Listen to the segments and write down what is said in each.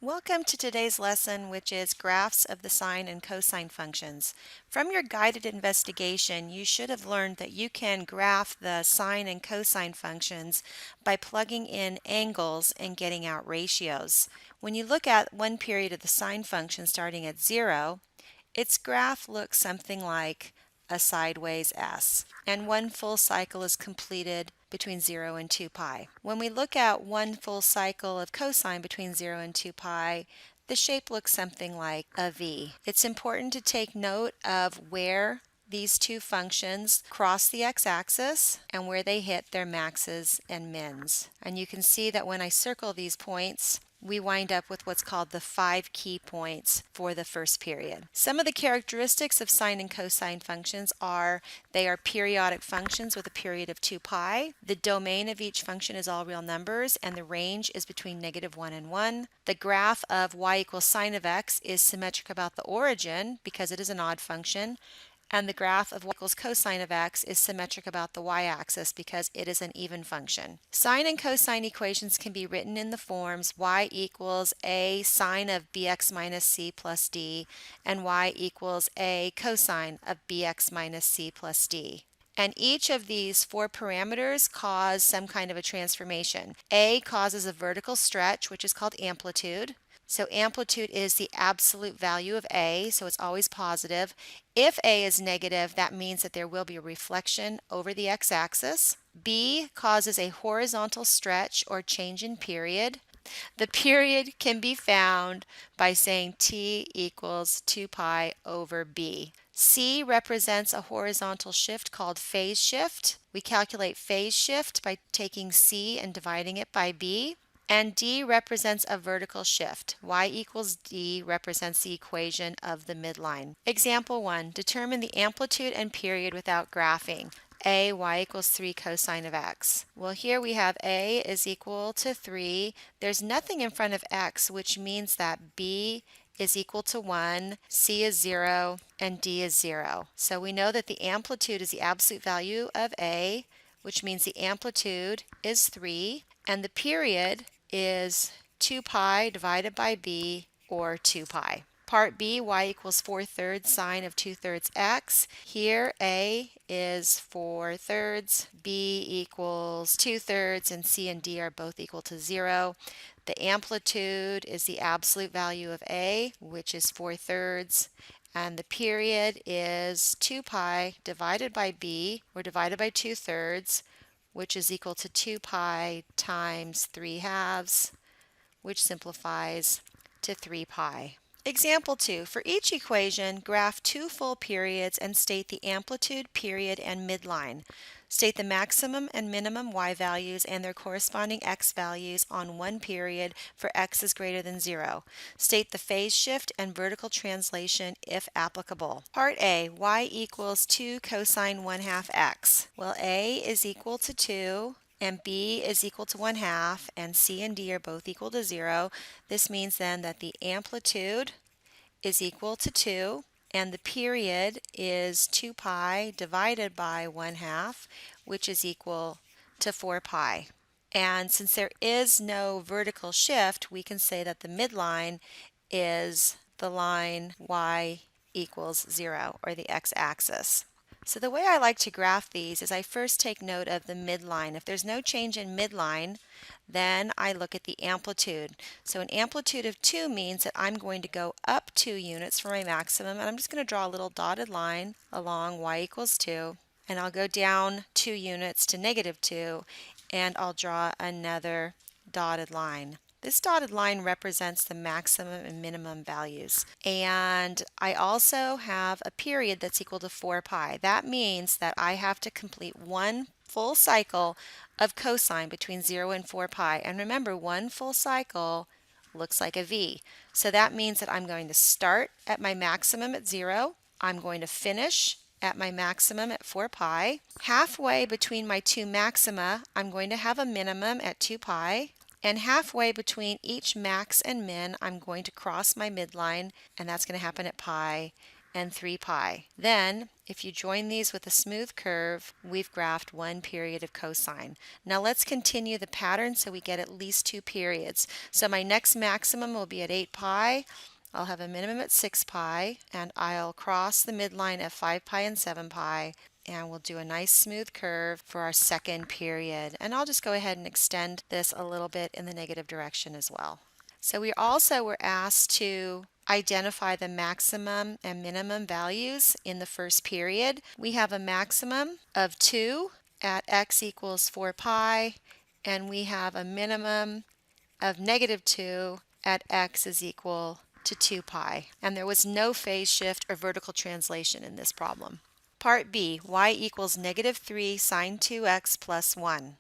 Welcome to today's lesson, which is graphs of the sine and cosine functions. From your guided investigation, you should have learned that you can graph the sine and cosine functions by plugging in angles and getting out ratios. When you look at one period of the sine function starting at 0, its graph looks something like a sideways S, and one full cycle is completed between 0 and 2 pi. When we look at one full cycle of cosine between 0 and 2 pi, the shape looks something like a V. It's important to take note of where these two functions cross the x-axis and where they hit their maxes and mins. And you can see that when I circle these points, we wind up with what's called the 5 key points for the first period. Some of the characteristics of sine and cosine functions are they are periodic functions with a period of 2 pi. The domain of each function is all real numbers, and the range is between -1 and 1. The graph of y equals sine of x is symmetric about the origin because it is an odd function. And the graph of y equals cosine of x is symmetric about the y-axis because it is an even function. Sine and cosine equations can be written in the forms y equals a sine of bx minus c plus d and y equals a cosine of bx minus c plus d. And each of these four parameters cause some kind of a transformation. A causes a vertical stretch, which is called amplitude. So amplitude is the absolute value of A, so it's always positive. If A is negative, that means that there will be a reflection over the x-axis. B causes a horizontal stretch or change in period. The period can be found by saying T equals 2 pi over B. C represents a horizontal shift called phase shift. We calculate phase shift by taking C and dividing it by B. And D represents a vertical shift. Y equals D represents the equation of the midline. Example 1. Determine the amplitude and period without graphing. A, y equals 3 cosine of x. Well, here we have A is equal to 3. There's nothing in front of x, which means that B is equal to 1, C is 0, and D is 0. So we know that the amplitude is the absolute value of A, which means the amplitude is 3, and the period is 2 pi divided by B, or 2 pi. Part B, y equals 4/3 sine of 2/3 x. Here A is 4/3, B equals 2/3, and C and D are both equal to 0. The amplitude is the absolute value of A, which is 4/3, and the period is 2 pi divided by B, or divided by 2/3, which is equal to 2 pi times 3/2, which simplifies to 3 pi. Example 2. For each equation, graph two full periods and state the amplitude, period, and midline. State the maximum and minimum y values and their corresponding x values on one period for x is greater than 0. State the phase shift and vertical translation if applicable. Part A, y equals 2 cosine 1/2 x. Well, A is equal to 2. And B is equal to 1/2, and C and D are both equal to 0. This means then that the amplitude is equal to 2, and the period is 2 pi divided by 1/2, which is equal to 4 pi. And since there is no vertical shift, we can say that the midline is the line y equals 0, or the x-axis. So the way I like to graph these is I first take note of the midline. If there's no change in midline, then I look at the amplitude. So an amplitude of 2 means that I'm going to go up 2 units for my maximum, and I'm just going to draw a little dotted line along y equals 2, and I'll go down 2 units to -2, and I'll draw another dotted line. This dotted line represents the maximum and minimum values. And I also have a period that's equal to 4 pi. That means that I have to complete one full cycle of cosine between 0 and 4 pi. And remember, one full cycle looks like a V. So that means that I'm going to start at my maximum at 0. I'm going to finish at my maximum at 4 pi. Halfway between my two maxima, I'm going to have a minimum at 2 pi. And halfway between each max and min, I'm going to cross my midline, and that's going to happen at pi. and 3 pi. Then, if you join these with a smooth curve, we've graphed 1 period of cosine. Now let's continue the pattern so we get at least 2 periods. So my next maximum will be at 8 pi. I'll have a minimum at 6 pi, and I'll cross the midline at 5 pi and 7 pi, and we'll do a nice smooth curve for our second period. And I'll just go ahead and extend this a little bit in the negative direction as well. So we also were asked to identify the maximum and minimum values in the first period. We have a maximum of 2 at x equals 4 pi, and we have a minimum of -2 at x is equal to 2 pi. And there was no phase shift or vertical translation in this problem. Part B, y equals -3 sine 2x plus 1.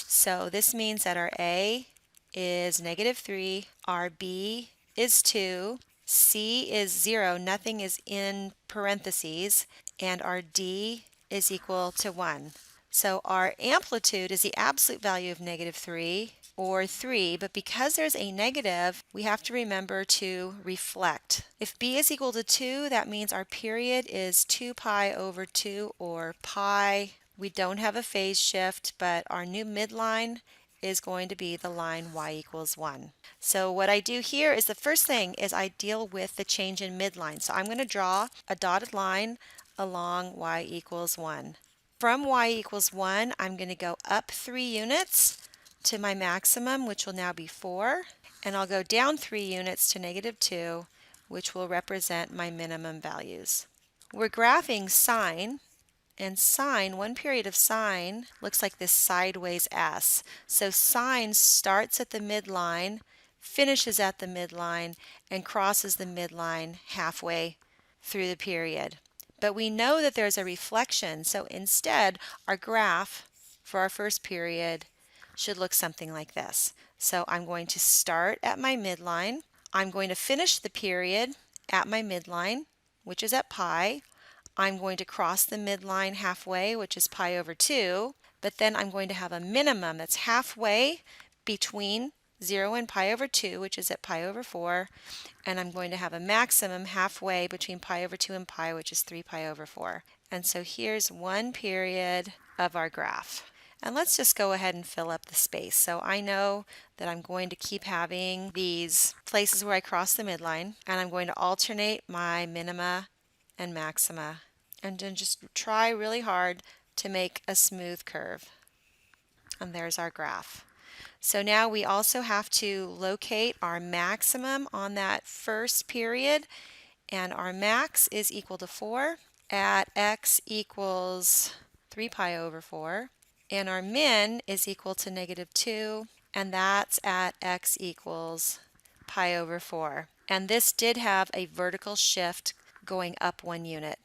So this means that our A is -3, our B is 2, C is 0, nothing is in parentheses, and our D is equal to 1. So our amplitude is the absolute value of -3, or 3, but because there's a negative, we have to remember to reflect. If B is equal to 2, that means our period is 2 pi over 2, or pi. We don't have a phase shift, but our new midline is going to be the line y equals 1. So what I do here is the first thing is I deal with the change in midline. So I'm going to draw a dotted line along y equals 1. From y equals 1, I'm going to go up 3 units to my maximum, which will now be 4, and I'll go down 3 units to -2, which will represent my minimum values. We're graphing sine, and sine, one period of sine, looks like this sideways S. So sine starts at the midline, finishes at the midline, and crosses the midline halfway through the period. But we know that there's a reflection, so instead our graph for our first period should look something like this. So I'm going to start at my midline. I'm going to finish the period at my midline, which is at pi. I'm going to cross the midline halfway, which is pi over 2, but then I'm going to have a minimum that's halfway between 0 and pi over 2, which is at pi over 4, and I'm going to have a maximum halfway between pi over 2 and pi, which is 3 pi over 4. And so here's one period of our graph. And let's just go ahead and fill up the space. So I know that I'm going to keep having these places where I cross the midline, and I'm going to alternate my minima and maxima, and then just try really hard to make a smooth curve. And there's our graph. So now we also have to locate our maximum on that first period, and our max is equal to 4 at x equals 3 pi over 4, and our min is equal to -2, and that's at x equals pi over 4. And this did have a vertical shift going up 1 unit.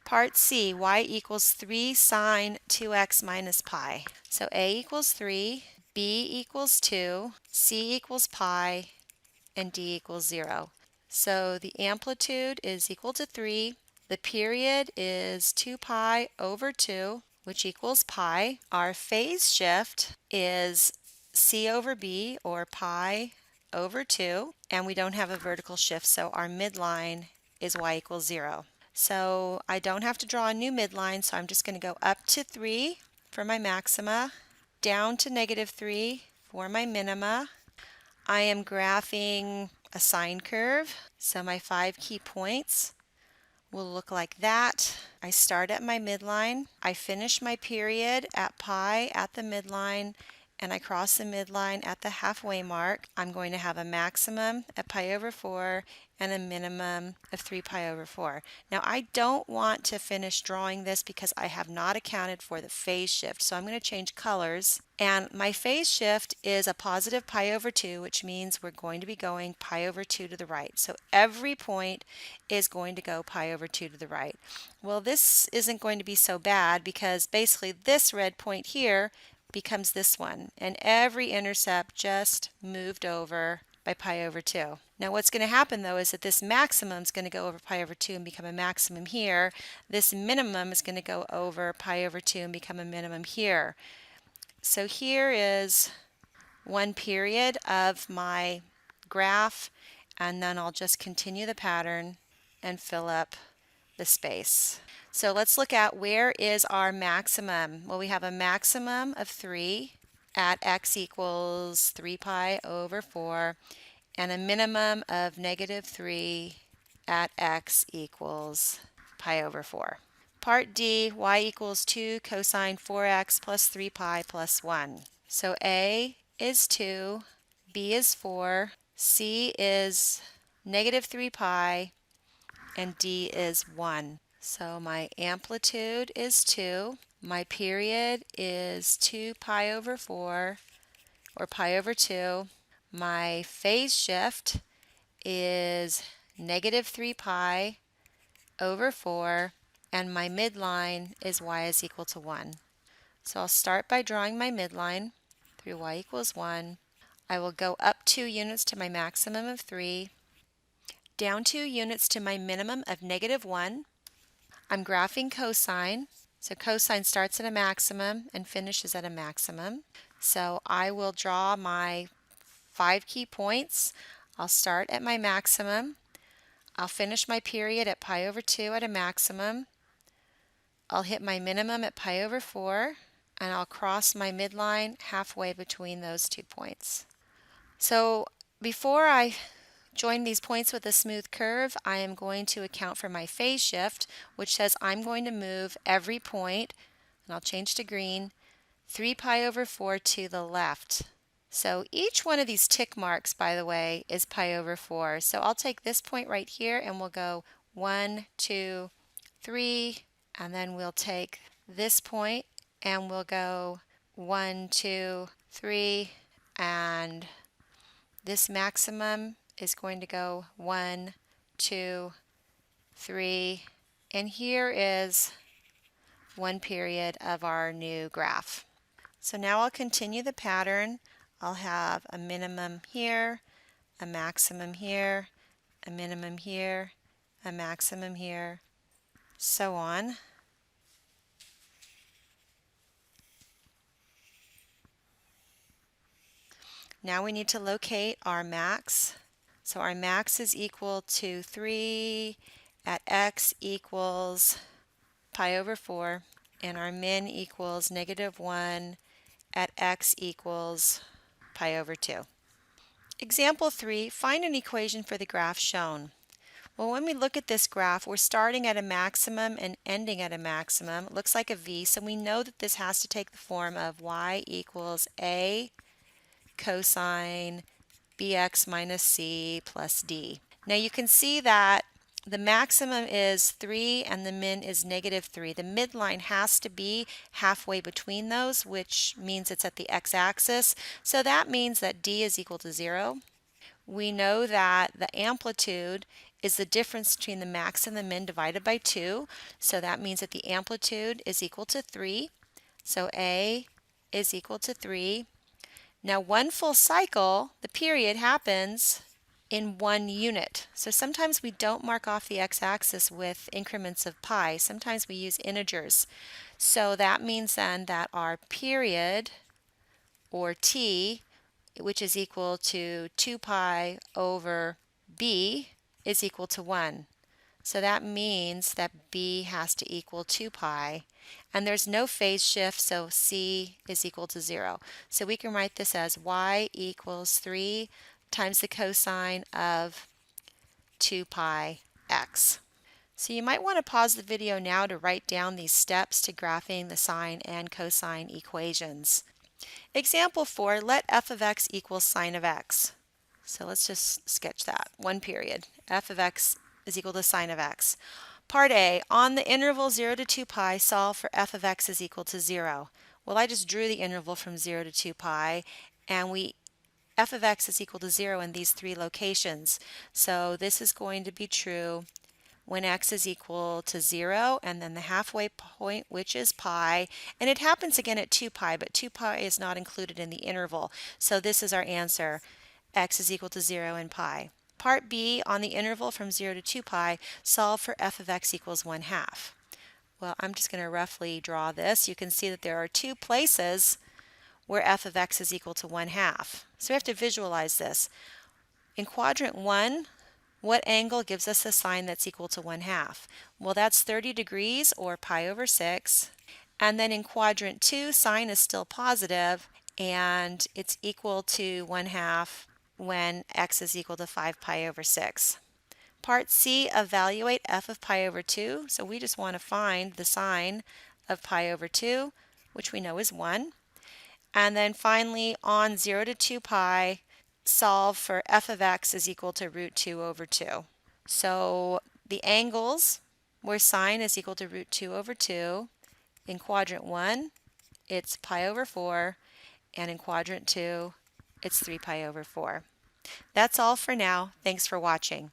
Part C, y equals 3 sine 2x minus pi. So A equals 3, B equals 2, C equals pi, and D equals 0. So the amplitude is equal to 3. The period is 2 pi over 2, which equals pi. Our phase shift is C over B, or pi over 2, and we don't have a vertical shift, so our midline is y equals 0. So I don't have to draw a new midline, so I'm just going to go up to 3 for my maxima, down to -3 for my minima. I am graphing a sine curve, so my 5 key points will look like that. I start at my midline, I finish my period at pi at the midline, and I cross the midline at the halfway mark. I'm going to have a maximum at pi over 4 and a minimum of 3 pi over 4. Now I don't want to finish drawing this because I have not accounted for the phase shift, so I'm going to change colors. And my phase shift is a positive pi over 2, which means we're going to be going pi over 2 to the right. So every point is going to go pi over 2 to the right. Well, this isn't going to be so bad because basically this red point here becomes this one, and every intercept just moved over by pi over 2. Now what's going to happen though is that this maximum is going to go over pi over 2 and become a maximum here. This minimum is going to go over pi over 2 and become a minimum here. So here is one period of my graph, and then I'll just continue the pattern and fill up the space. So let's look at where is our maximum. Well, we have a maximum of 3 at x equals 3 pi over 4 and a minimum of negative 3 at x equals pi over 4. Part D, y equals 2 cosine 4x plus 3 pi plus 1. So A is 2, B is 4, C is negative 3 pi, and D is 1. So my amplitude is 2. My period is 2 pi over 4, or pi over 2. My phase shift is negative 3 pi over 4, and my midline is y is equal to 1. So I'll start by drawing my midline through y equals 1. I will go up 2 units to my maximum of 3, down 2 units to my minimum of negative 1. I'm graphing cosine. So cosine starts at a maximum and finishes at a maximum. So I will draw my 5 key points. I'll start at my maximum. I'll finish my period at pi over 2 at a maximum. I'll hit my minimum at pi over 4, and I'll cross my midline halfway between those 2 points. So before I join these points with a smooth curve, I am going to account for my phase shift, which says I'm going to move every point, and I'll change to green, 3 pi over 4 to the left. So each one of these tick marks, by the way, is pi over 4. So I'll take this point right here and we'll go 1, 2, 3, and then we'll take this point and we'll go 1, 2, 3, and this maximum is going to go 1, 2, 3, and here is one period of our new graph. So now I'll continue the pattern. I'll have a minimum here, a maximum here, a minimum here, a maximum here, so on. Now we need to locate our max. So our max is equal to 3 at x equals pi over 4, and our min equals negative 1 at x equals pi over 2. Example 3, find an equation for the graph shown. Well, when we look at this graph, we're starting at a maximum and ending at a maximum. It looks like a V, so we know that this has to take the form of y equals a cosine bx minus c plus d. Now you can see that the maximum is 3 and the min is negative 3. The midline has to be halfway between those, which means it's at the x-axis. So that means that d is equal to 0. We know that the amplitude is the difference between the max and the min divided by 2. So that means that the amplitude is equal to 3. So A is equal to 3. Now one full cycle, the period, happens in 1 unit. So sometimes we don't mark off the x-axis with increments of pi. Sometimes we use integers. So that means then that our period, or t, which is equal to 2 pi over b, is equal to 1. So that means that b has to equal 2 pi. And there's no phase shift, so c is equal to 0. So we can write this as y equals 3 times the cosine of 2 pi x. So you might want to pause the video now to write down these steps to graphing the sine and cosine equations. Example 4, let f of x equal sine of x. So let's just sketch that. One period. F of x is equal to sine of x. Part A, on the interval 0 to 2 pi, solve for f of x is equal to 0. Well, I just drew the interval from 0 to 2 pi, and f of x is equal to 0 in these 3 locations. So this is going to be true when x is equal to 0, and then the halfway point, which is pi, and it happens again at 2 pi, but 2 pi is not included in the interval. So this is our answer, x is equal to 0 and pi. Part B, on the interval from 0 to 2 pi, solve for f of x equals 1/2. Well, I'm just going to roughly draw this. You can see that there are 2 places where f of x is equal to 1/2. So we have to visualize this. In quadrant 1, What angle gives us a sine that's equal to 1/2? Well, that's 30 degrees or pi over 6. And then in quadrant 2, sine is still positive, and it's equal to 1/2 when x is equal to 5 pi over 6. Part C, evaluate f of pi over 2. So we just want to find the sine of pi over 2, which we know is 1. And then finally, on 0 to 2 pi, solve for f of x is equal to root 2 over 2. So the angles where sine is equal to root 2 over 2, in quadrant 1, it's pi over 4, and in quadrant 2, it's 3 pi over 4. That's all for now. Thanks for watching.